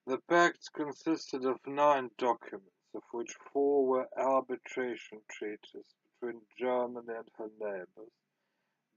The pact consisted of 9 documents, of which 4 were arbitration treaties between Germany and her neighbours,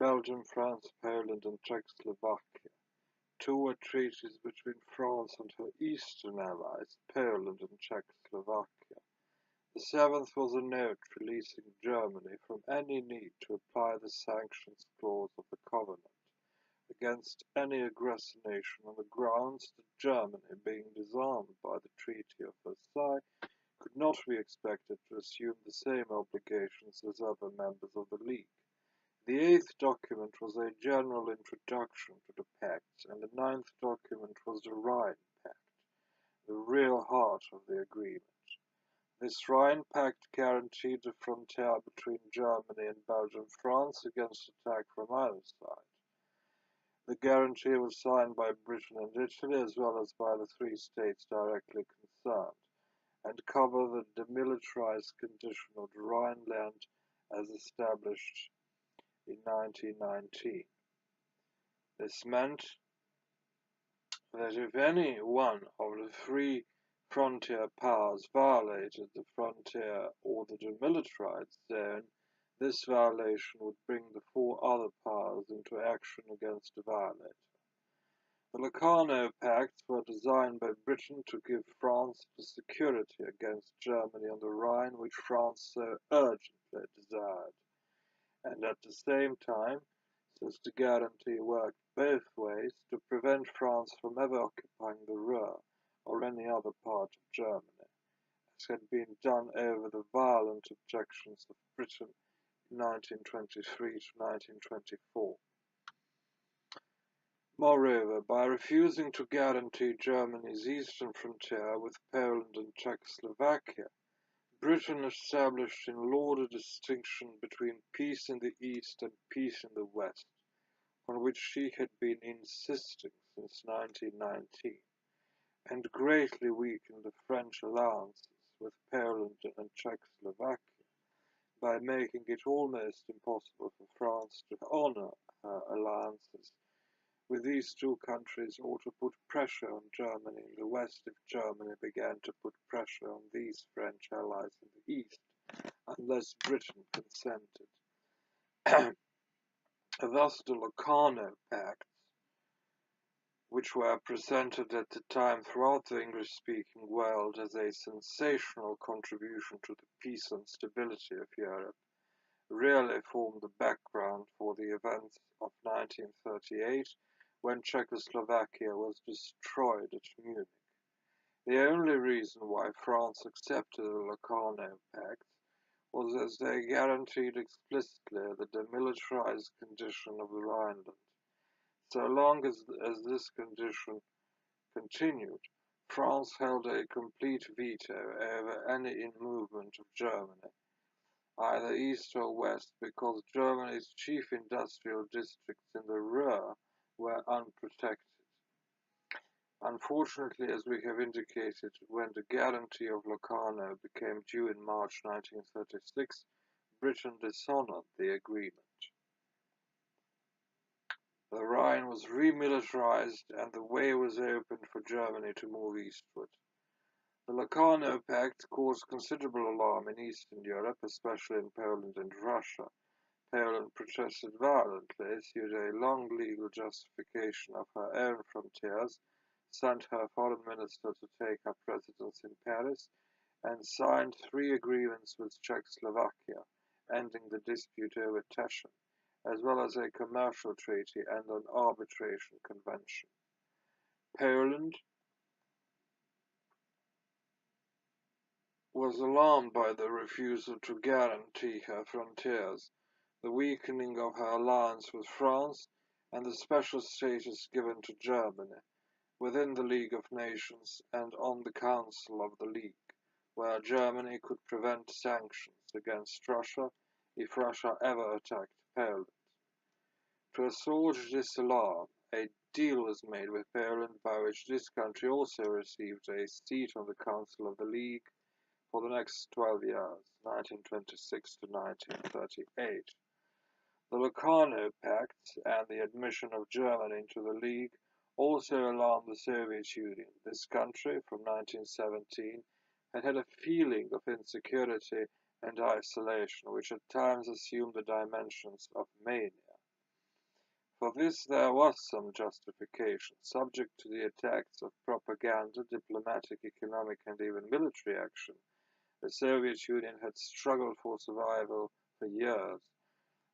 Belgium, France, Poland and Czechoslovakia. 2 were treaties between France and her eastern allies, Poland and Czechoslovakia. The 7th was a note releasing Germany from any need to apply the sanctions clause of the covenant against any aggressor nation on the grounds that Germany, being disarmed by the Treaty of Versailles, could not be expected to assume the same obligations as other members of the League. The 8th document was a general introduction to the pact, and the 9th document was the Rhine Pact, the real heart of the agreement. This Rhine Pact guaranteed the frontier between Germany and Belgium-France against attack from either side. The guarantee was signed by Britain and Italy as well as by the 3 states directly concerned, and covered the demilitarized condition of the Rhineland as established in 1919. This meant that if any one of the 3 frontier powers violated the frontier or the demilitarized zone, this violation would bring the 4 other powers into action against the violator. The Locarno Pacts were designed by Britain to give France the security against Germany on the Rhine which France so urgently desired, and at the same time, since the guarantee worked both ways, to prevent France from ever occupying the Ruhr or any other part of Germany, as had been done over the violent objections of Britain in 1923 to 1924. Moreover, by refusing to guarantee Germany's eastern frontier with Poland and Czechoslovakia, Britain established in law the distinction between peace in the east and peace in the west, on which she had been insisting since 1919, and greatly weakened the French alliances with Poland and Czechoslovakia by making it almost impossible for France to honour her alliances with these 2 countries or to put pressure on Germany in the west if Germany began to put pressure on these French allies in the east, unless Britain consented. Thus the Locarno Pacts, which were presented at the time throughout the English-speaking world as a sensational contribution to the peace and stability of Europe, really formed the background for the events of 1938, when Czechoslovakia was destroyed at Munich. The only reason why France accepted the Locarno Pact was as they guaranteed explicitly the demilitarized condition of the Rhineland. So long as this condition continued, France held a complete veto over any movement of Germany, either east or west, because Germany's chief industrial districts in the Ruhr were unprotected. Unfortunately, as we have indicated, when the guarantee of Locarno became due in March 1936, Britain dishonored the agreement. The Rhine was remilitarized and the way was opened for Germany to move eastward. The Locarno Pact caused considerable alarm in Eastern Europe, especially in Poland and Russia. Poland protested violently, issued a long legal justification of her own frontiers, sent her foreign minister to take up residence in Paris, and signed 3 agreements with Czechoslovakia, ending the dispute over Teschen, as well as a commercial treaty and an arbitration convention. Poland was alarmed by the refusal to guarantee her frontiers, the weakening of her alliance with France, and the special status given to Germany within the League of Nations and on the Council of the League, where Germany could prevent sanctions against Russia if Russia ever attacked Poland. To assuage this alarm, a deal was made with Poland by which this country also received a seat on the Council of the League for the next 12 years, 1926 to 1938. The Locarno Pact and the admission of Germany into the League also alarmed the Soviet Union. This country, from 1917, had had a feeling of insecurity and isolation, which at times assumed the dimensions of mania. For this there was some justification. Subject to the attacks of propaganda, diplomatic, economic, and even military action, the Soviet Union had struggled for survival for years.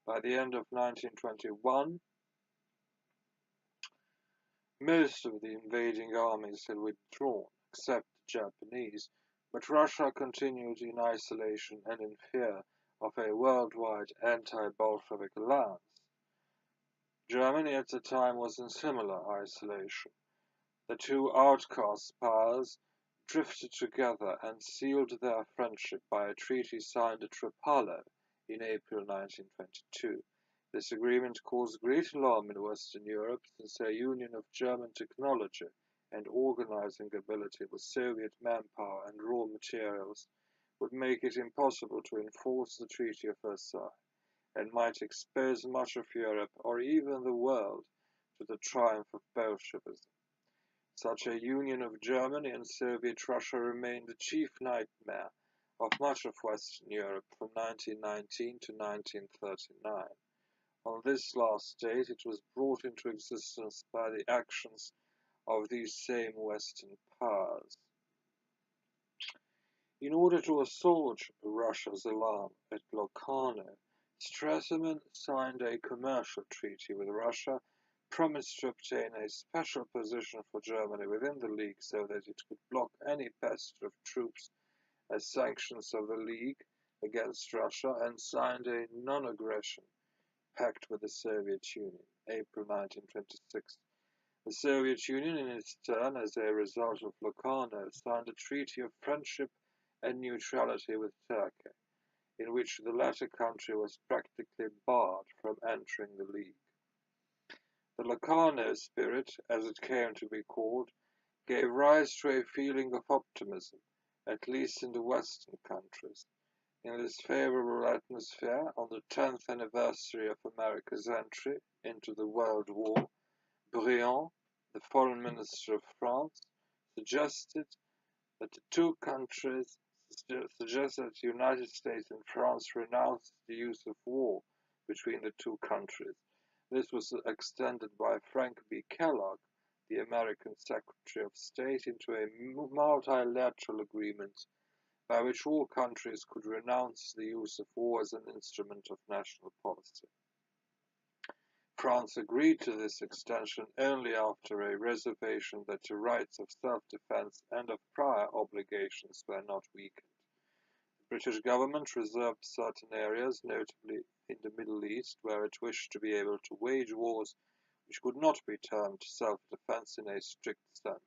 By the end of 1921, most of the invading armies had withdrawn, except the Japanese, but Russia continued in isolation and in fear of a worldwide anti-Bolshevik alliance. Germany at the time was in similar isolation. The two outcast powers drifted together and sealed their friendship by a treaty signed at Rapallo in April 1922. This agreement caused great alarm in Western Europe, since a union of German technology and organizing ability with Soviet manpower and raw materials would make it impossible to enforce the Treaty of Versailles, and might expose much of Europe, or even the world, to the triumph of Bolshevism. Such a union of Germany and Soviet Russia remained the chief nightmare of much of Western Europe from 1919 to 1939. On this last date it was brought into existence by the actions of these same Western powers. In order to assuage Russia's alarm at Locarno, Stresemann signed a commercial treaty with Russia, promised to obtain a special position for Germany within the League so that it could block any passage of troops as sanctions of the League against Russia, and signed a non-aggression pact with the Soviet Union, April 1926. The Soviet Union, in its turn, as a result of Locarno, signed a treaty of friendship and neutrality with Turkey, in which the latter country was practically barred from entering the League. The Locarno spirit, as it came to be called, gave rise to a feeling of optimism, at least in the Western countries. In this favorable atmosphere, on the 10th anniversary of America's entry into the World War, Briand, the foreign minister of France, suggested that the United States and France renounce the use of war between the two countries. This was extended by Frank B. Kellogg, the American Secretary of State, into a multilateral agreement by which all countries could renounce the use of war as an instrument of national policy. France agreed to this extension only after a reservation that the rights of self-defense and of prior obligations were not weakened. The British government reserved certain areas, notably in the Middle East, where it wished to be able to wage wars which could not be termed self-defense in a strict sense.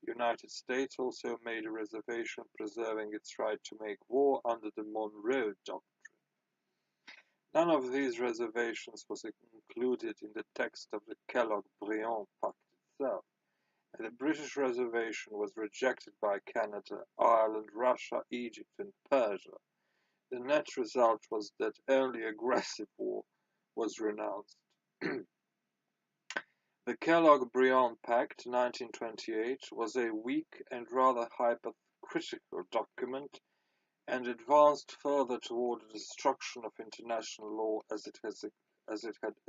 The United States also made a reservation preserving its right to make war under the Monroe Doctrine. None of these reservations was included in the text of the Kellogg-Briand Pact itself, and the British reservation was rejected by Canada, Ireland, Russia, Egypt, and Persia. The net result was that only aggressive war was renounced. The Kellogg-Briand Pact, 1928, was a weak and rather hypocritical document, and advanced further toward the destruction of international law as it had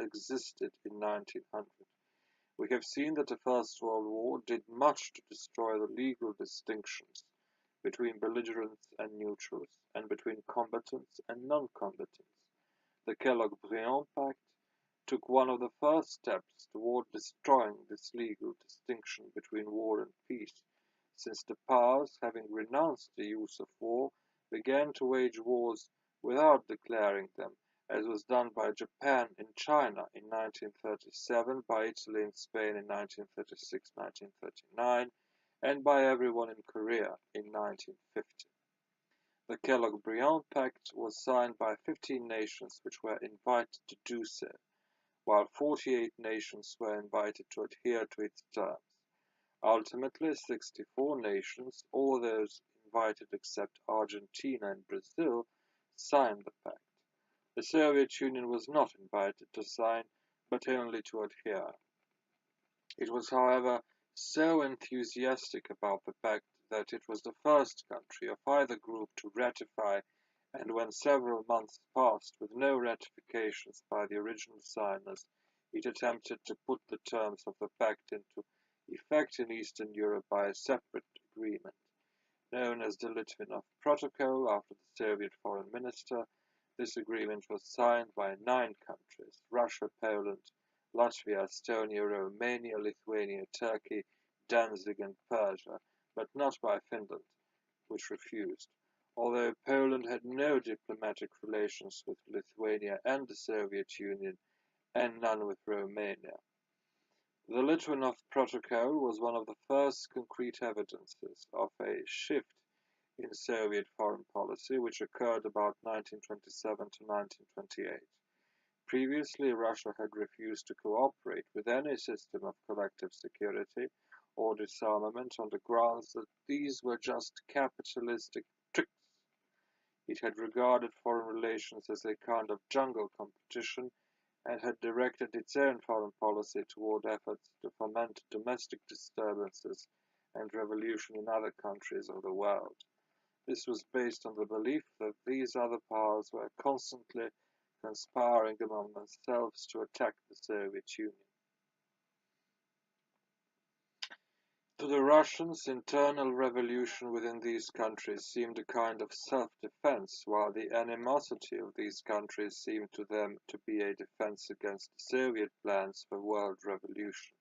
existed in 1900. We have seen that the First World War did much to destroy the legal distinctions between belligerents and neutrals, and between combatants and non-combatants. The Kellogg-Briand Pact took one of the first steps toward destroying this legal distinction between war and peace, since the powers, having renounced the use of war, began to wage wars without declaring them, as was done by Japan in China in 1937, by Italy and Spain in 1936-1939, and by everyone in Korea in 1950. The Kellogg-Briand Pact was signed by 15 nations which were invited to do so, while 48 nations were invited to adhere to its terms. Ultimately, 64 nations, all those invited except Argentina and Brazil, signed the pact. The Soviet Union was not invited to sign, but only to adhere. It was, however, so enthusiastic about the fact that it was the first country of either group to ratify, and when several months passed with no ratifications by the original signers, it attempted to put the terms of the pact into effect in Eastern Europe by a separate agreement. Known as the Litvinov Protocol after the Soviet foreign minister, this agreement was signed by 9 countries: Russia, Poland, Latvia, Estonia, Romania, Lithuania, Turkey, Danzig, and Persia, but not by Finland, which refused, although Poland had no diplomatic relations with Lithuania and the Soviet Union, and none with Romania. The Litvinov Protocol was one of the first concrete evidences of a shift in Soviet foreign policy, which occurred about 1927 to 1928. Previously, Russia had refused to cooperate with any system of collective security or disarmament on the grounds that these were just capitalistic tricks. It had regarded foreign relations as a kind of jungle competition and had directed its own foreign policy toward efforts to foment domestic disturbances and revolution in other countries of the world. This was based on the belief that these other powers were constantly conspiring among themselves to attack the Soviet Union. To the Russians, internal revolution within these countries seemed a kind of self-defense, while the animosity of these countries seemed to them to be a defense against Soviet plans for world revolution.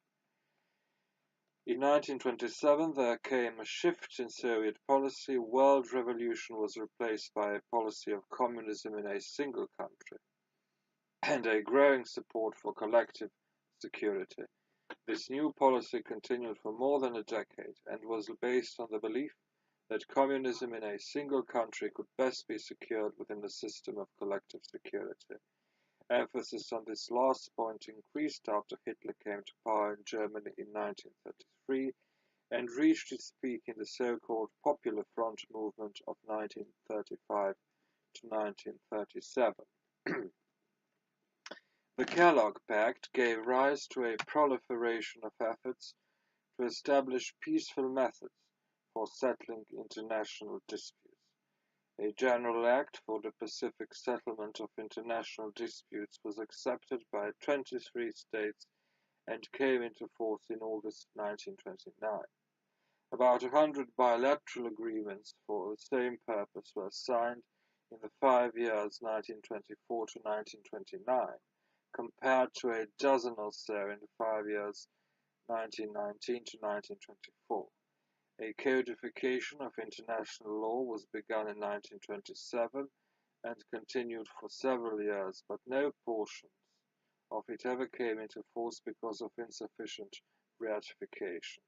In 1927 there came a shift in Soviet policy. World revolution was replaced by a policy of communism in a single country, and a growing support for collective security. This new policy continued for more than a decade and was based on the belief that communism in a single country could best be secured within the system of collective security. Emphasis on this last point increased after Hitler came to power in Germany in 1933 and reached its peak in the so-called Popular Front movement of 1935 to 1937. The Kellogg Pact gave rise to a proliferation of efforts to establish peaceful methods for settling international disputes. A General Act for the Pacific Settlement of International Disputes was accepted by 23 states and came into force in August 1929. About 100 bilateral agreements for the same purpose were signed in the 5 years 1924 to 1929, compared to a dozen or so in the 5 years 1919 to 1924. A codification of international law was begun in 1927 and continued for several years, but no portions of it ever came into force because of insufficient ratifications.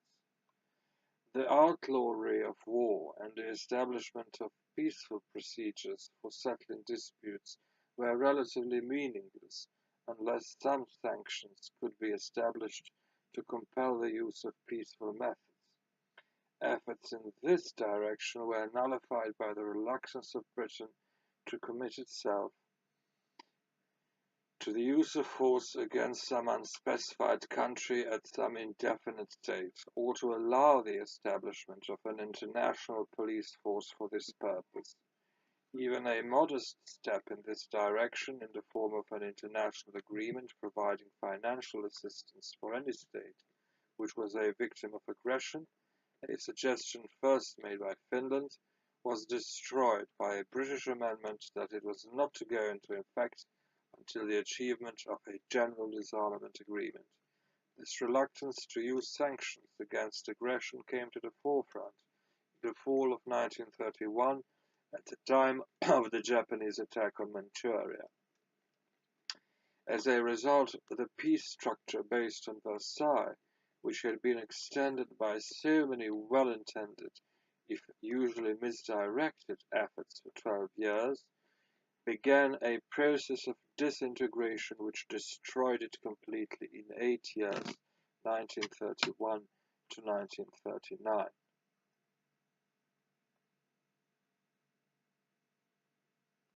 The outlawry of war and the establishment of peaceful procedures for settling disputes were relatively meaningless unless some sanctions could be established to compel the use of peaceful methods. Efforts in this direction were nullified by the reluctance of Britain to commit itself to the use of force against some unspecified country at some indefinite date, or to allow the establishment of an international police force for this purpose. Even a modest step in this direction, in the form of an international agreement providing financial assistance for any state which was a victim of aggression, a suggestion first made by Finland, was destroyed by a British amendment that it was not to go into effect until the achievement of a general disarmament agreement. This reluctance to use sanctions against aggression came to the forefront in the fall of 1931 at the time of the Japanese attack on Manchuria. As a result, the peace structure based on Versailles, which had been extended by so many well-intended, if usually misdirected, efforts for 12 years, began a process of disintegration which destroyed it completely in 8 years, 1931 to 1939.